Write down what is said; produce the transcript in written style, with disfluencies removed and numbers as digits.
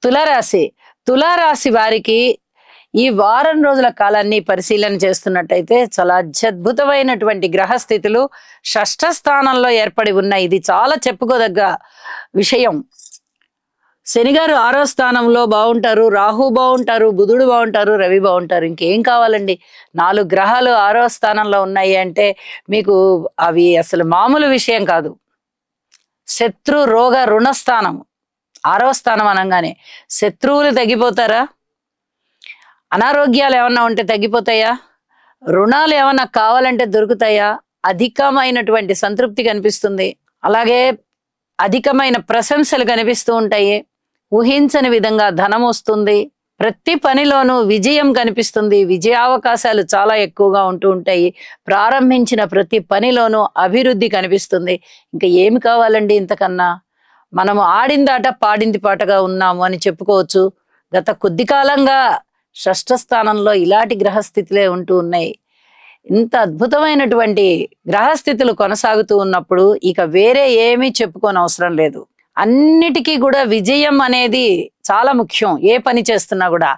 తులారాశి తులారాశి వారికి ఈ వారం రోజుల కాలాన్ని పరిశీలన చేస్తున్నట్టయితే చాలా అత్యద్భుతమైనటువంటి గ్రహస్థితులు షష్ఠ స్థానంలో ఏర్పడి ఉన్నాయి. ఇది చాలా చెప్పుకోదగ్గ విషయం. శనిగారు 6వ స్థానంలో బాగుంటారు, రాహు బాగుంటారు, బుధుడు బాగుంటారు, రవి బాగుంటారు. ఇంకేం కావాలండి? 4 గ్రహాలు 6వ స్థానంలో ఉన్నాయి అంటే మీకు అవి అసలు మామూలు విషయం కాదు. శత్రు రోగ రుణస్థానం 6వ స్థానం అనగానే శత్రువులు తగ్గిపోతారా? అనారోగ్యాలు ఏమన్నా ఉంటే తగ్గిపోతాయా? రుణాలు ఏమన్నా కావాలంటే దొరుకుతాయా? అధికమైనటువంటి సంతృప్తి కనిపిస్తుంది. అలాగే అధికమైన ప్రశంసలు కనిపిస్తూ ఉంటాయి. ఊహించని విధంగా ధనం వస్తుంది. ప్రతి పనిలోనూ విజయం కనిపిస్తుంది. విజయావకాశాలు చాలా ఎక్కువగా ఉంటూ ఉంటాయి. ప్రారంభించిన ప్రతి పనిలోనూ అభివృద్ధి కనిపిస్తుంది. ఇంకా ఏమి కావాలండి ఇంతకన్నా? మనము ఆడిందాట పాడింది పాటగా ఉన్నాము అని చెప్పుకోవచ్చు. గత కొద్ది కాలంగా షష్ఠ స్థానంలో ఇలాంటి గ్రహస్థితులే ఉంటూ ఉన్నాయి. ఇంత అద్భుతమైనటువంటి గ్రహస్థితులు కొనసాగుతూ ఉన్నప్పుడు ఇక వేరే ఏమీ చెప్పుకోని అవసరం లేదు. అన్నిటికీ కూడా విజయం అనేది చాలా ముఖ్యం. ఏ పని చేస్తున్నా కూడా